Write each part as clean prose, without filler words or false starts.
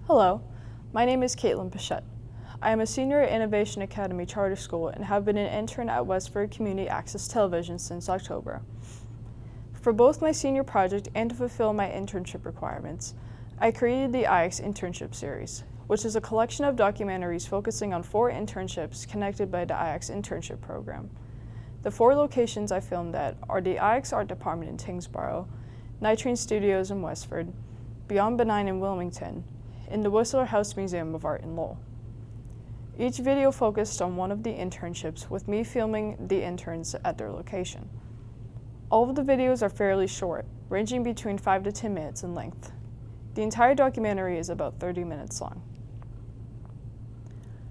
Hello, my name is Caillin Pichette. I am a senior at Innovation Academy Charter School and have been an intern at Westford Community Access Television since October. For both my senior project and to fulfill my internship requirements, I created the IACS Internship series, which is a collection of documentaries focusing on 4 internships connected by the IACS Internship program. The 4 locations I filmed at are the IACS Art Department in Tingsboro, Nitrine Studios in Westford, Beyond Benign in Wilmington, and the Whistler House Museum of Art in Lowell. Each video focused on one of the internships, with me filming the interns at their location. All of the videos are fairly short, ranging between 5 to 10 minutes in length. The entire documentary is about 30 minutes long.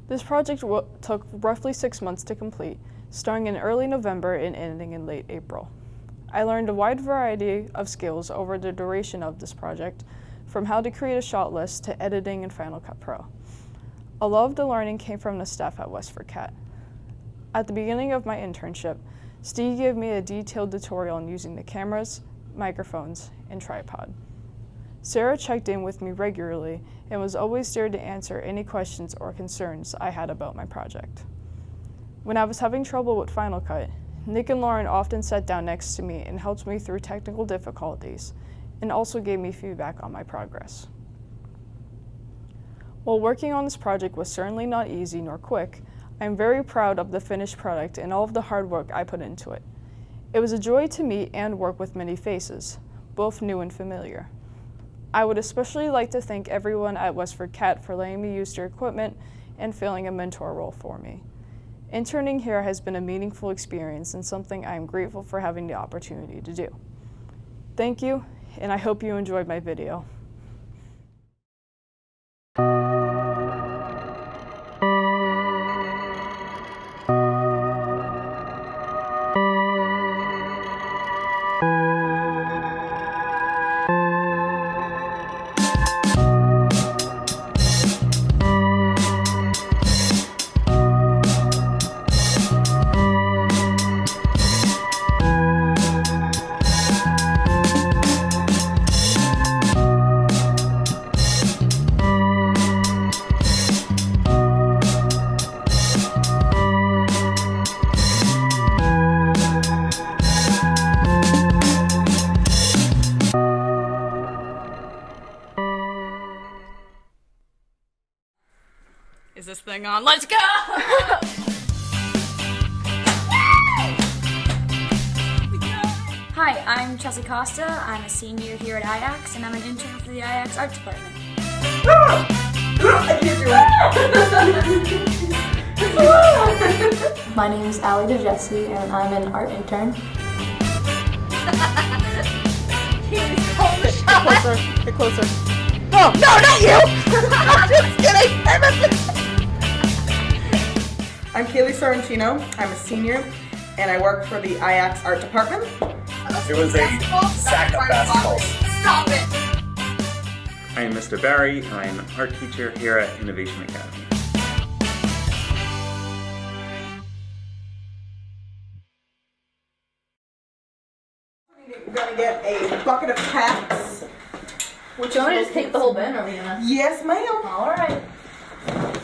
This project took roughly 6 months to complete, starting in early November and ending in late April. I learned a wide variety of skills over the duration of this project, from how to create a shot list to editing and Final Cut Pro. A lot of the learning came from the staff at Westford CAT. At the beginning of my internship, Steve gave me a detailed tutorial on using the cameras, microphones, and tripod. Sara checked in with me regularly and was always there to answer any questions or concerns I had about my project. When I was having trouble with Final Cut, Nick and Lauren often sat down next to me and helped me through technical difficulties, and also gave me feedback on my progress. While working on this project was certainly not easy nor quick, I am very proud of the finished product and all of the hard work I put into it. It was a joy to meet and work with many faces, both new and familiar. I would especially like to thank everyone at Westford CAT for letting me use their equipment and filling a mentor role for me. Interning here has been a meaningful experience and something I am grateful for having the opportunity to do. Thank you, and I hope you enjoyed my video. Is this thing on? Let's go! Hi, I'm Chelsea Costa. I'm a senior here at IACS, and I'm an intern for the IACS Art Department. My name is Aria Zegdoun, and I'm an art intern. Get closer. Oh, no, not you! I'm just kidding. I'm Kayleigh Sorrentino. I'm a senior, and I work for the IACS Art Department. It was a sack of basketballs. Stop it! I am Mr. Barry. I'm an art teacher here at Innovation Academy. We're gonna get a bucket of packs. Which one? Just take the whole bin, or are we gonna? Yes, ma'am. Alright.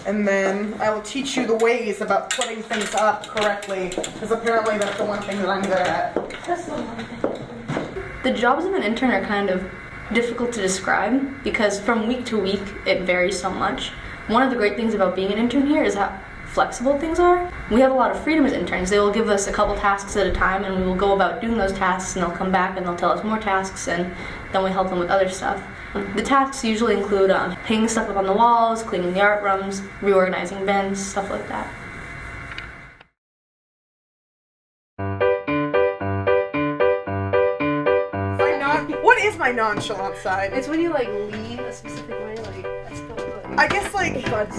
And then I will teach you the ways about putting things up correctly, because apparently that's the one thing that I'm good at. That's the one thing. The jobs of an intern are kind of difficult to describe because from week to week it varies so much. One of the great things about being an intern here is how flexible things are. We have a lot of freedom as interns. They will give us a couple tasks at a time and we will go about doing those tasks, and they'll come back and they'll tell us more tasks, and then we help them with other stuff. The tasks usually include hanging stuff up on the walls, cleaning the art rooms, reorganizing bins, stuff like that. What is my nonchalant side? It's when you lean a specific way, that's the I guess that's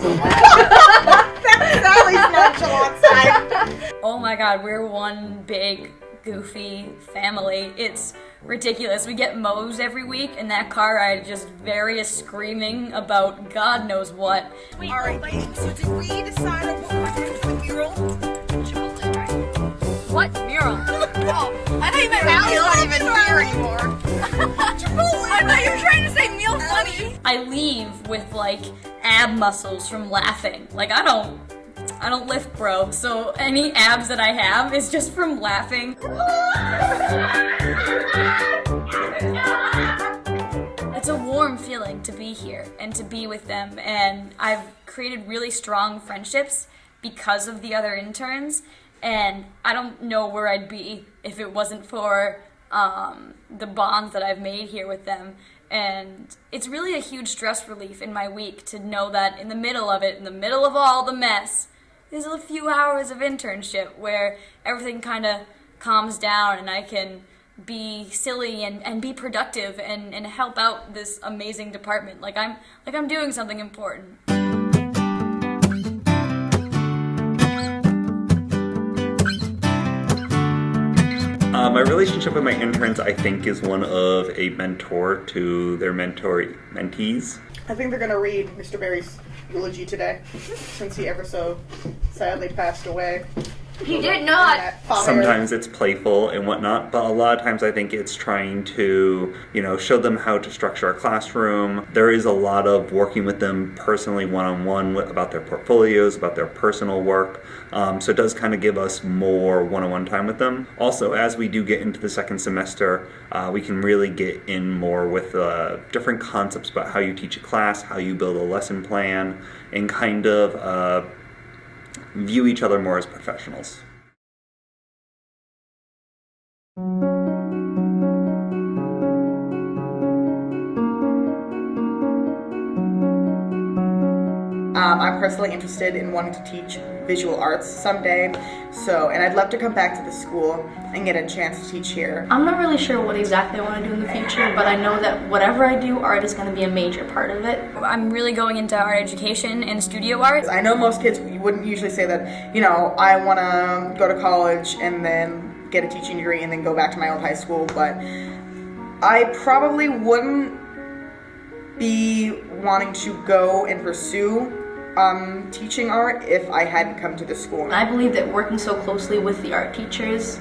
Sally's nonchalant side. Oh my god, we're one big, goofy family. It's ridiculous. We get Moe's every week, and that car ride just various screaming about God knows what. Alright, so did we decide on what we're doing for the mural? Chipotle, right? What mural? Oh, I think that Sally's not even here anymore. Chipotle! thought you were trying to say meal funny. I leave with like ab muscles from laughing. Like I don't lift, bro. So any abs that I have is just from laughing. It's a warm feeling to be here and to be with them, and I've created really strong friendships because of the other interns, and I don't know where I'd be if it wasn't for the bonds that I've made here with them. And it's really a huge stress relief in my week to know that in the middle of it, in the middle of all the mess, there's a few hours of internship where everything kind of calms down and I can be silly and be productive and help out this amazing department. Like I'm doing something important. My relationship with my interns, I think, is one of a mentor to their mentees. I think they're going to read Mr. Barry's eulogy today, since he ever so sadly passed away. He did not. Sometimes it's playful and whatnot, but a lot of times I think it's trying to, show them how to structure a classroom. There is a lot of working with them personally one-on-one about their portfolios, about their personal work. So it does kind of give us more one-on-one time with them. Also, as we do get into the second semester, we can really get in more with different concepts about how you teach a class, how you build a lesson plan, and kind of view each other more as professionals. I'm personally interested in wanting to teach visual arts someday, and I'd love to come back to the school and get a chance to teach here. I'm not really sure what exactly I want to do in the future, but I know that whatever I do, art is going to be a major part of it. I'm really going into art education and studio art. I know most kids, you wouldn't usually say that, I want to go to college and then get a teaching degree and then go back to my old high school, but I probably wouldn't be wanting to go and pursue teaching art if I hadn't come to the school. I believe that working so closely with the art teachers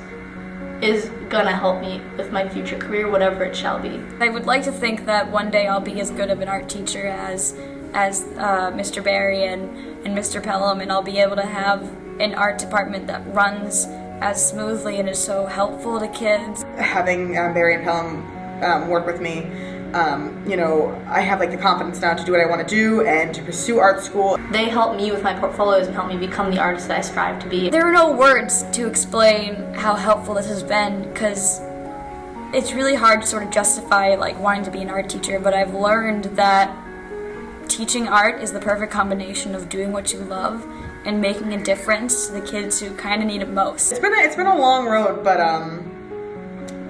is gonna help me with my future career, whatever it shall be. I would like to think that one day I'll be as good of an art teacher as Mr. Barry and Mr. Pelham, and I'll be able to have an art department that runs as smoothly and is so helpful to kids. Having Barry and Pelham work with me, I have the confidence now to do what I want to do and to pursue art school. They help me with my portfolios and help me become the artist that I strive to be. There are no words to explain how helpful this has been, because it's really hard to sort of justify wanting to be an art teacher, but I've learned that teaching art is the perfect combination of doing what you love and making a difference to the kids who kind of need it most. It's been a long road, but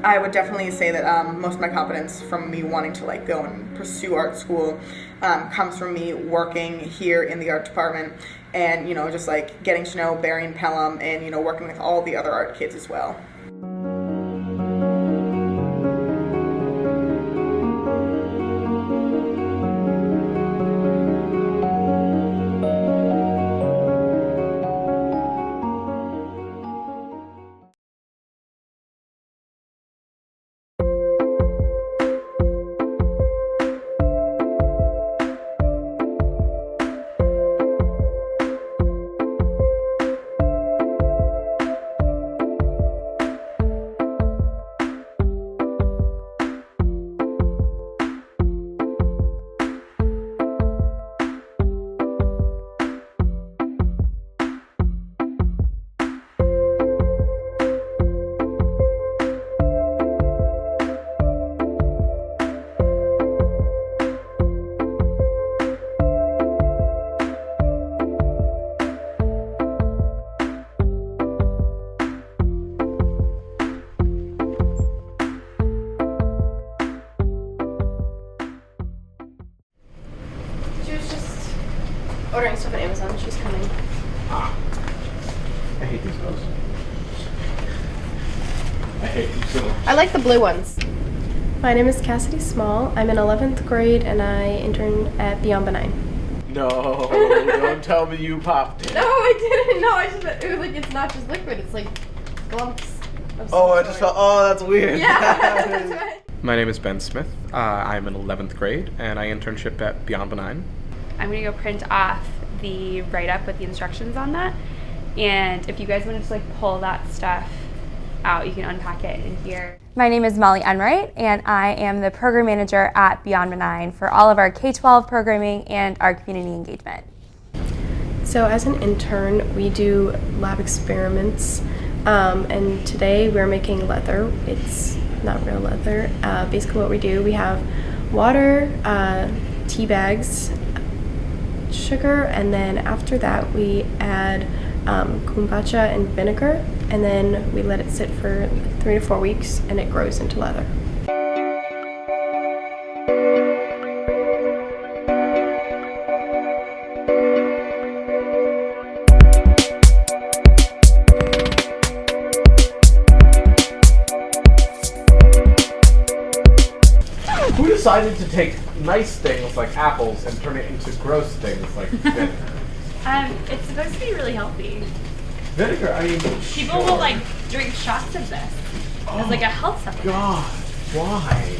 I would definitely say that most of my confidence from me wanting to go and pursue art school comes from me working here in the art department and just getting to know Barry and Pelham and working with all the other art kids as well. Ordering stuff on Amazon. She's coming. I hate these clothes. I hate these so much. I like the blue ones. My name is Cassidy Small. I'm in 11th grade and I intern at Beyond Benign. No, don't tell me you popped it. No, I didn't. No, I just it was it's not just liquid. It's glumps. Oh, I just felt. Oh, that's weird. Yeah. That's right. My name is Ben Smith. I'm in 11th grade, and I internship at Beyond Benign. I'm going to go print off the write-up with the instructions on that. And if you guys wanted to pull that stuff out, you can unpack it in here. My name is Mollie Enright, and I am the program manager at Beyond Benign for all of our K-12 programming and our community engagement. So as an intern, we do lab experiments, and today we're making leather. It's not real leather. Basically what we do, we have water, tea bags, sugar, and then after that we add kombucha and vinegar, and then we let it sit for 3 to 4 weeks and it grows into leather. Who decided to take nice things like apples and turn it into gross things like vinegar? It's supposed to be really healthy. Vinegar, I mean... People will drink shots of this as a health supplement. God, why?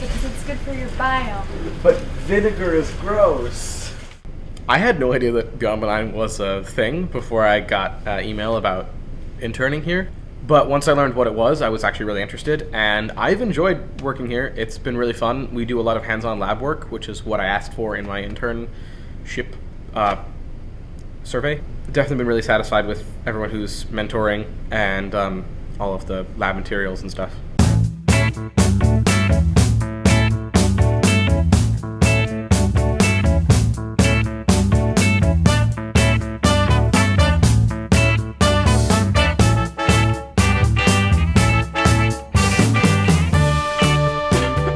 Because it's good for your bile. But vinegar is gross. I had no idea that Beyond Benign was a thing before I got email about interning here. But once I learned what it was, I was actually really interested, and I've enjoyed working here. It's been really fun. We do a lot of hands-on lab work, which is what I asked for in my internship survey. Definitely been really satisfied with everyone who's mentoring and all of the lab materials and stuff.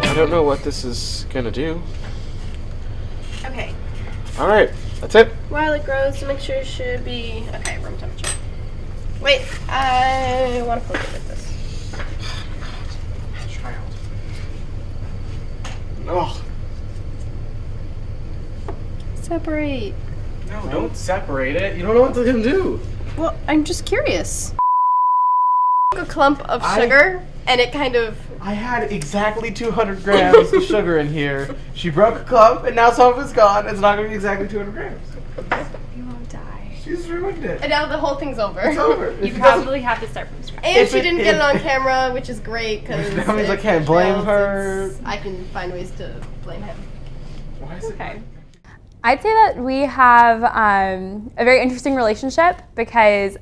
I don't know what this is gonna do. Okay. All right, that's it. While it grows, to make sure it should be, okay, room temperature. Wait, I want to poke it with this. Child. Oh. Separate. No, don't separate it. You don't know what it's gonna do. Well, I'm just curious. A clump of sugar, and it kind of... I had exactly 200 grams of sugar in here. She broke a clump, and now some of it's gone. It's not gonna be exactly 200 grams. You won't die. She's ruined it. And now the whole thing's over. It's over. You probably have to start from scratch. And she didn't get it on camera, which is great, because That means I can't blame her. I can find ways to blame him. Why is it? Okay. I'd say that we have a very interesting relationship because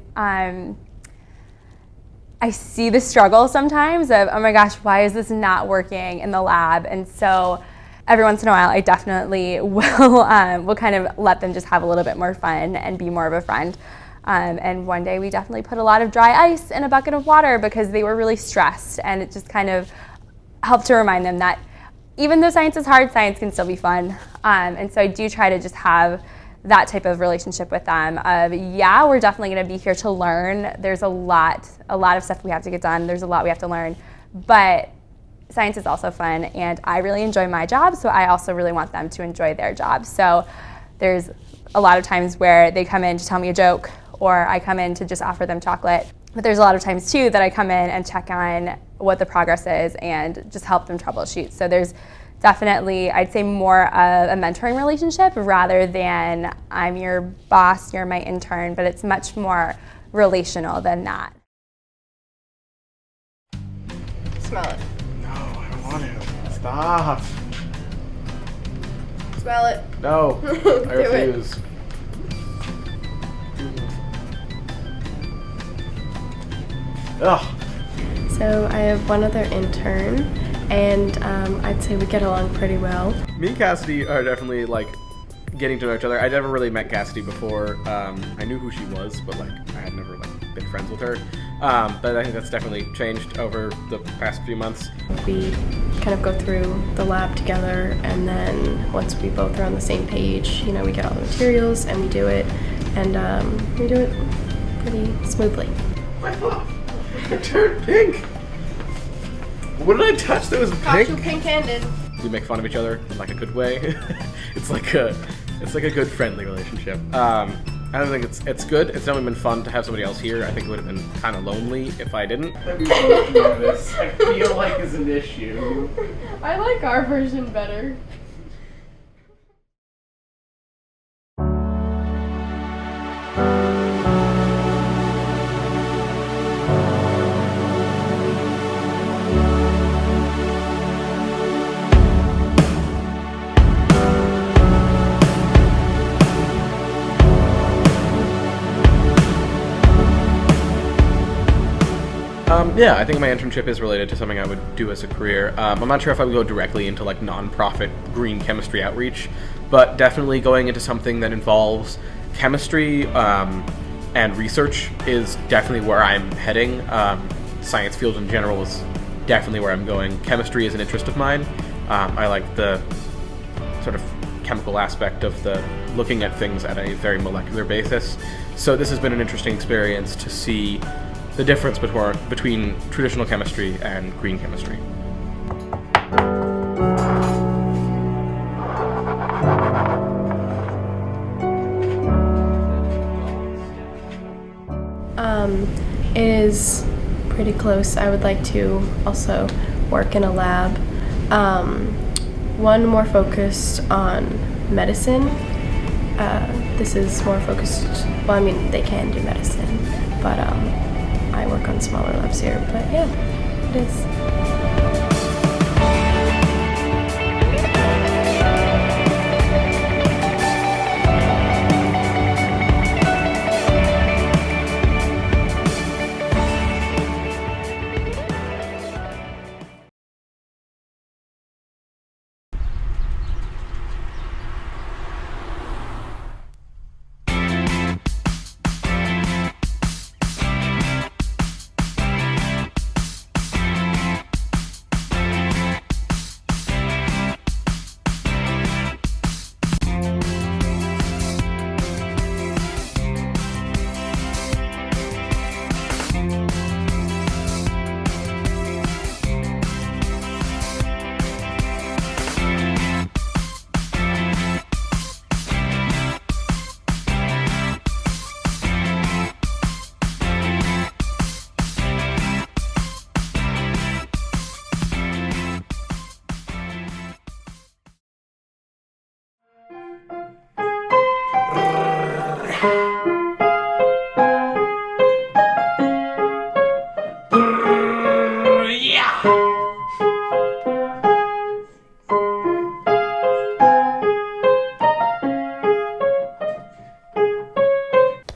I see the struggle sometimes of, oh my gosh, why is this not working in the lab? And so every once in a while, I definitely will kind of let them just have a little bit more fun and be more of a friend. And one day we definitely put a lot of dry ice in a bucket of water because they were really stressed, and it just kind of helped to remind them that even though science is hard, science can still be fun. And so I do try to just have that type of relationship with them of, yeah, we're definitely gonna be here to learn. There's a lot of stuff we have to get done. There's a lot we have to learn, but science is also fun, and I really enjoy my job, so I also really want them to enjoy their job. So there's a lot of times where they come in to tell me a joke, or I come in to just offer them chocolate. But there's a lot of times too that I come in and check on what the progress is and just help them troubleshoot. So there's definitely, I'd say, more of a mentoring relationship rather than I'm your boss, you're my intern, but it's much more relational than that. Smell it. No, I don't want to. Stop. Smell it. No, I refuse. Ugh. So I have one other intern, and I'd say we get along pretty well. Me and Cassidy are definitely getting to know each other. I never really met Cassidy before. I knew who she was, but I had never been friends with her. But I think that's definitely changed over the past few months. We kind of go through the lab together, and then once we both are on the same page, we get all the materials and we do it, and we do it pretty smoothly. My love, it turned pink. What did I touch that was Caught you pink? pink-handed. We make fun of each other in a good way. It's like a good friendly relationship. I don't think it's good. It's definitely been fun to have somebody else here. I think it would have been kind of lonely if I didn't. This, I feel like, is an issue. I like our version better. Yeah, I think my internship is related to something I would do as a career. I'm not sure if I would go directly into like nonprofit green chemistry outreach, but definitely going into something that involves chemistry and research is definitely where I'm heading. Science field in general is definitely where I'm going. Chemistry is an interest of mine. I like the sort of chemical aspect of the looking at things at a very molecular basis. So this has been an interesting experience to see the difference between traditional chemistry and green chemistry. It is pretty close. I would like to also work in a lab. One more focused on medicine. This is more focused, well, I mean, they can do medicine, but I work on smaller labs here, but yeah, it is.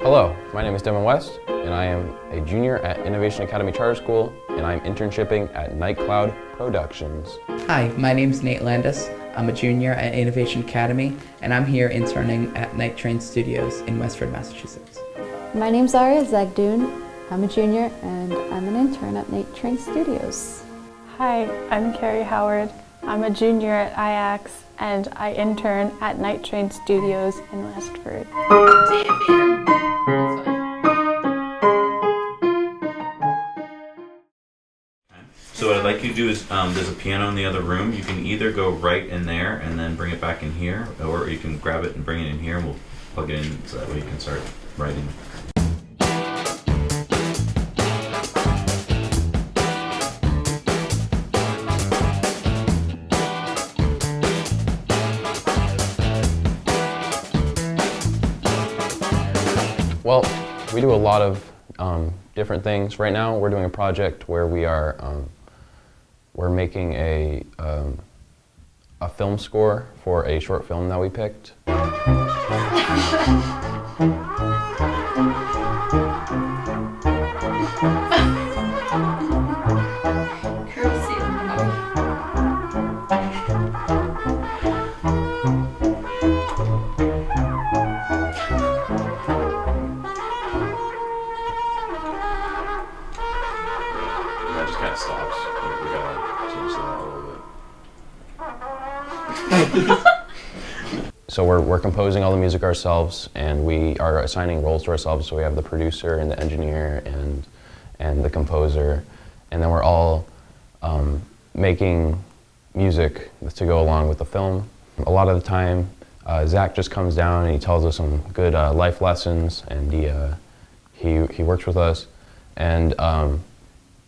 Hello, my name is Devin West, and I am a junior at Innovation Academy Charter School, and I'm internshipping at Nightcloud Productions. Hi, my name is Nate Landis. I'm a junior at Innovation Academy, and I'm here interning at Night Train Studios in Westford, Massachusetts. My name's Aria Zegdoun. I'm a junior, and I'm an intern at Night Train Studios. Hi, I'm Kerry Howard. I'm a junior at IACS, and I intern at Night Train Studios in Westford. So what I'd like you to do is, there's a piano in the other room. You can either go right in there and then bring it back in here, or you can grab it and bring it in here and we'll plug it in so that way you can start writing. Well, we do a lot of different things. Right now, we're doing a project where we're making a film score for a short film that we picked. So we're composing all the music ourselves, and we are assigning roles to ourselves. So we have the producer and the engineer and the composer, and then we're all making music to go along with the film. A lot of the time, Zac just comes down and he tells us some good life lessons, and he works with us, and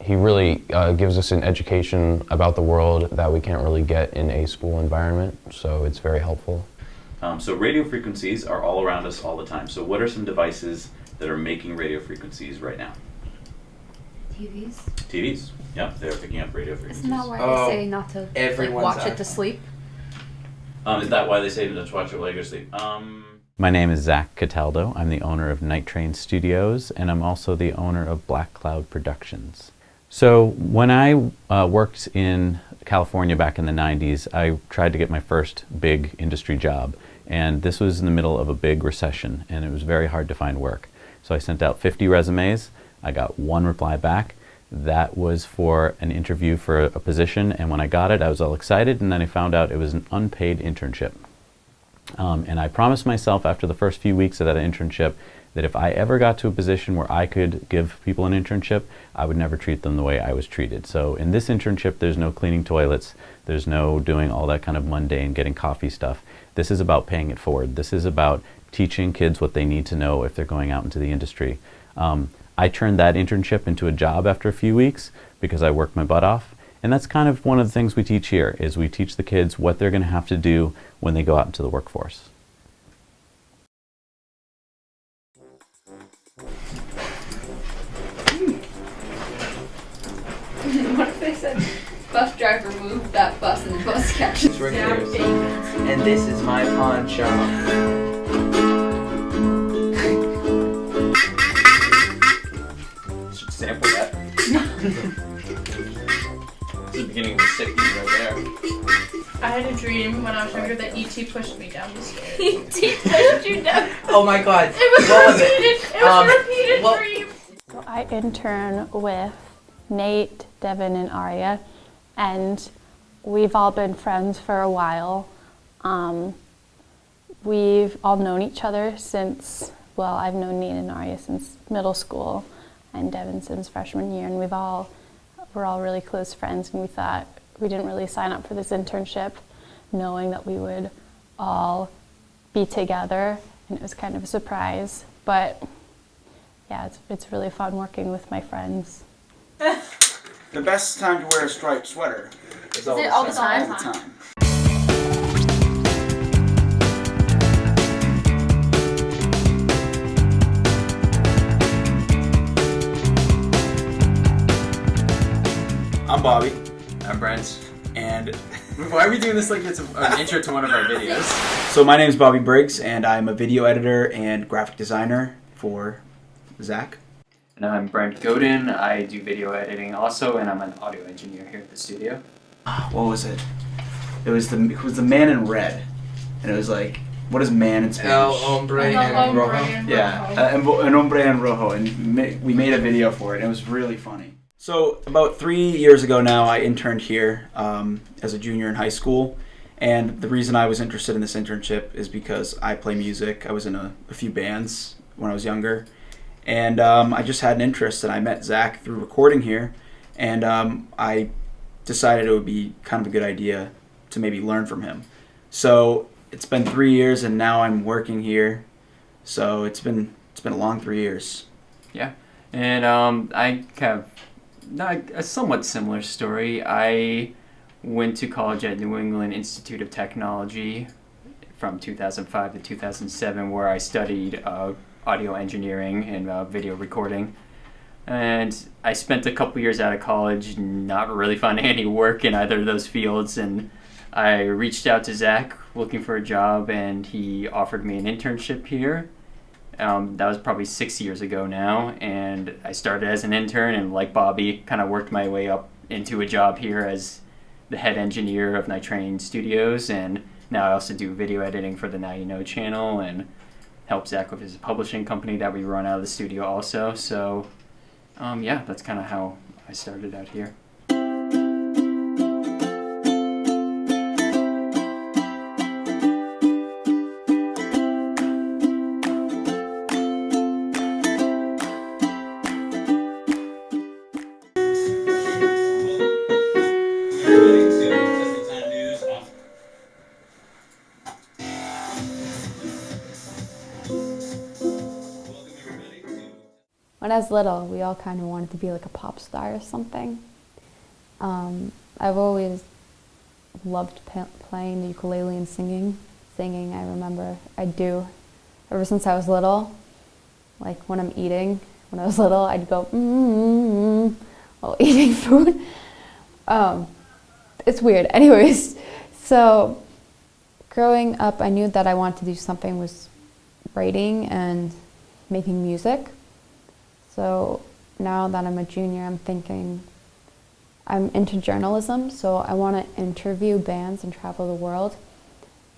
he really gives us an education about the world that we can't really get in a school environment, so it's very helpful. So radio frequencies are all around us all the time. So what are some devices that are making radio frequencies right now? TVs. TVs. Yeah, they're picking up radio frequencies. Isn't that why they say not to watch it to sleep? Is that why they say not to watch it while you go to sleep? My name is Zac Cataldo. I'm the owner of Night Train Studios, and I'm also the owner of Black Cloud Productions. So when I worked in California back in the 90s, I tried to get my first big industry job. And this was in the middle of a big recession, and it was very hard to find work. So I sent out 50 resumes. I got one reply back. That was for an interview for a position, and when I got it, I was all excited, and then I found out it was an unpaid internship. And I promised myself after the first few weeks of that internship that if I ever got to a position where I could give people an internship, I would never treat them the way I was treated. So in this internship, there's no cleaning toilets, there's no doing all that kind of mundane getting coffee stuff. This is about paying it forward. This is about teaching kids what they need to know if they're going out into the industry. I turned that internship into a job after a few weeks because I worked my butt off. And that's kind of one of the things we teach here, is we teach the kids what they're going to have to do when they go out into the workforce. What if they said, bus driver, move that bus and the bus catches down bacon? And this is my pawn shop. Should sample that. It's the beginning of the sick right there. I had a dream when I was younger that E.T. pushed me down the stairs. E.T. pushed you down? Oh my god. It was What was repeated. it? It was a repeated well- dream. So I intern with Nate, Devin, and Aria, and we've all been friends for a while. We've all known each other since, well, I've known Nate and Aria since middle school, and Devin since freshman year, and we're all really close friends, and we thought we didn't really sign up for this internship knowing that we would all be together, and it was kind of a surprise, but yeah, it's really fun working with my friends. The best time to wear a striped sweater is All the time? All the time. I'm Bobby. I'm Brent. And why are we doing this like it's an intro to one of our videos? So my name is Bobby Briggs, and I'm a video editor and graphic designer for Zac. And I'm Brent Godin. I do video editing also, and I'm an audio engineer here at the studio. What was it? It was the Man in Red, and it was like, what is man in Spanish? El hombre en rojo. Yeah, en hombre en rojo, and we made a video for it, and it was really funny. So about 3 years ago now, I interned here as a junior in high school, and the reason I was interested in this internship is because I play music. I was in a few bands when I was younger, and I just had an interest, and I met Zac through recording here, and I decided it would be kind of a good idea to maybe learn from him. So it's been 3 years, and now I'm working here, so it's been a long 3 years. Yeah, and I have a somewhat similar story. I went to college at New England Institute of Technology from 2005 to 2007, where I studied audio engineering and video recording. And I spent a couple years out of college not really finding any work in either of those fields, and I reached out to Zac looking for a job, and he offered me an internship here. That was probably 6 years ago now, and I started as an intern, and like Bobby, kind of worked my way up into a job here as the head engineer of Night Train Studios, and now I also do video editing for the Now You Know channel and help Zac with his publishing company that we run out of the studio also. So yeah, that's kind of how I started out here. when I was little, we all kind of wanted to be like a pop star or something. I've always loved playing the ukulele and singing. Singing, I remember I do ever since I was little. Like when I'm eating, when I was little, I'd go while eating food. It's weird. Anyways, so growing up, I knew that I wanted to do something with writing and making music. So now that I'm a junior, I'm thinking I'm into journalism, so I want to interview bands and travel the world.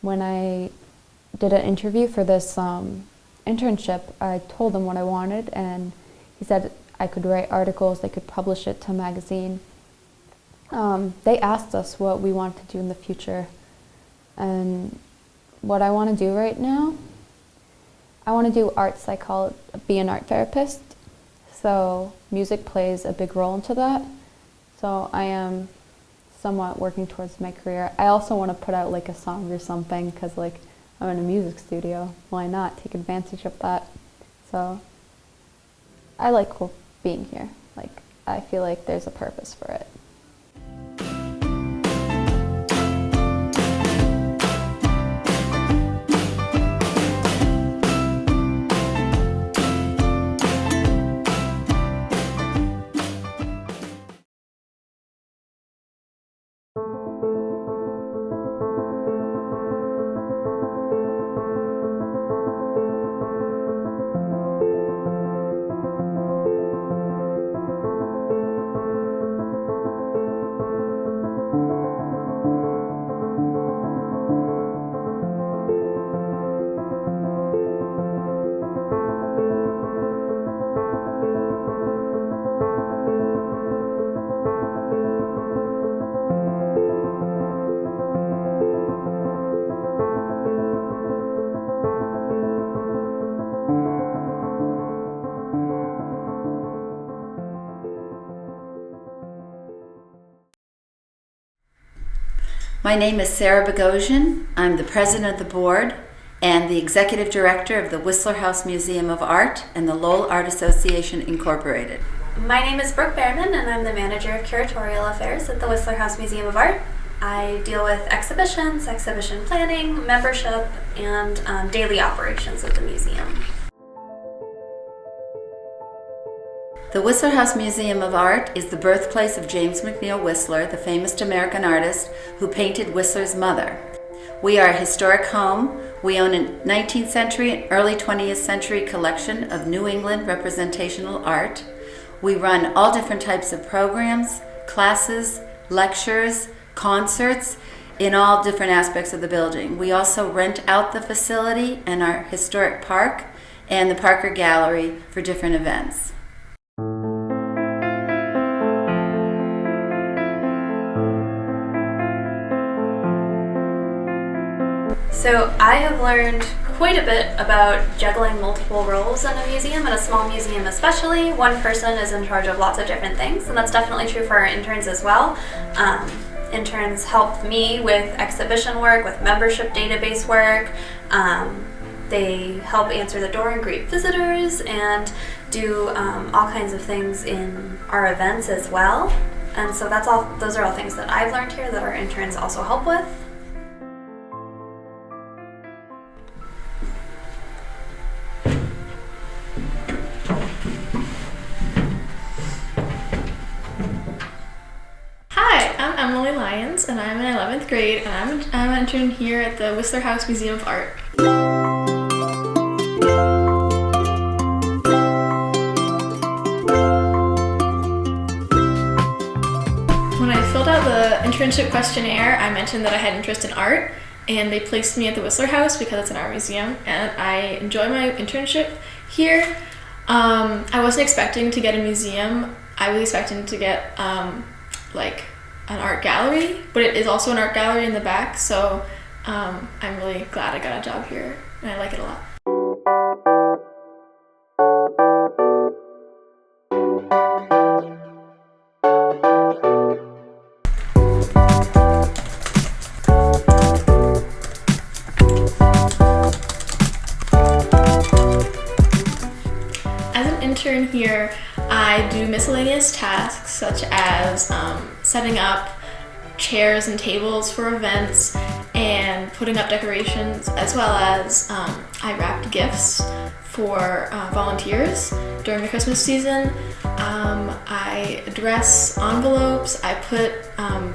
When I did an interview for this internship, I told him what I wanted, and he said I could write articles, they could publish it to a magazine. They asked us what we want to do in the future, and what I want to do right now, I want to do art psychology, be an art therapist. So music plays a big role into that. So I am somewhat working towards my career. I also want to put out like a song or something because like I'm in a music studio. Why not take advantage of that? So I like being here. Like I feel like there's a purpose for it. My name is Sara Bogosian. I'm the president of the board and the executive director of the Whistler House Museum of Art and the Lowell Art Association Incorporated. My name is Brooke Baerman, and I'm the manager of curatorial affairs at the Whistler House Museum of Art. I deal with exhibitions, exhibition planning, membership, and daily operations of the museum. The Whistler House Museum of Art is the birthplace of James McNeill Whistler, the famous American artist who painted Whistler's mother. We are a historic home. We own a 19th century and early 20th century collection of New England representational art. We run all different types of programs, classes, lectures, concerts in all different aspects of the building. We also rent out the facility and our historic park and the Parker Gallery for different events. So I have learned quite a bit about juggling multiple roles in a museum, and a small museum especially. One person is in charge of lots of different things, and that's definitely true for our interns as well. Interns help me with exhibition work, with membership database work. They help answer the door and greet visitors and do all kinds of things in our events as well. And so those are all things that I've learned here that our interns also help with. I'm Mollie Lyons, and I'm in 11th grade, and I'm an intern here at the Whistler House Museum of Art. When I filled out the internship questionnaire, I mentioned that I had interest in art, and they placed me at the Whistler House because it's an art museum, and I enjoy my internship here. I wasn't expecting to get a museum. I was expecting to get like an art gallery, but it is also an art gallery in the back, so I'm really glad I got a job here, and I like it a lot. intern here, I do miscellaneous tasks such as setting up chairs and tables for events and putting up decorations, as well as I wrapped gifts for volunteers during the Christmas season. I address envelopes, I put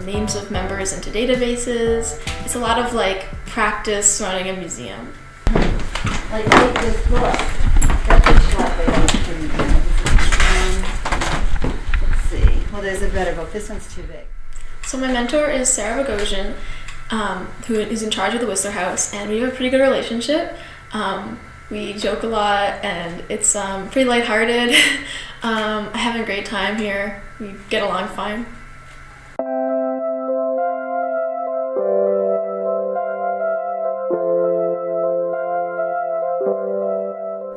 names of members into databases. It's a lot of like practice running a museum. Like this book. That's a shot let's see. Well, there's a better book. This one's too big. So my mentor is Sara Bogosian, who is in charge of the Whistler House, and we have a pretty good relationship. We joke a lot, and it's pretty lighthearted. I have a great time here. We get along fine.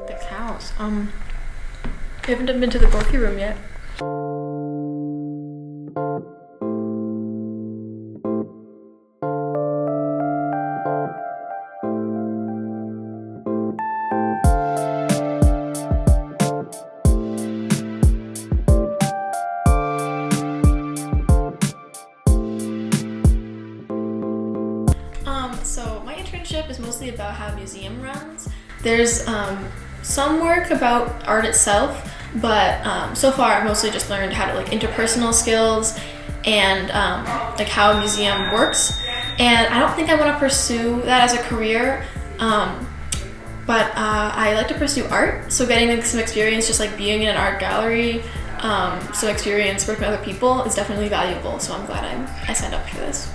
The cows. I haven't been to the Gorky room yet. So my internship is mostly about how a museum runs. There's some work about art itself, but so far I've mostly just learned how to like interpersonal skills and like how a museum works. And I don't think I want to pursue that as a career, but I like to pursue art. So getting like, some experience just like being in an art gallery, some experience working with other people is definitely valuable. So I'm glad I signed up for this.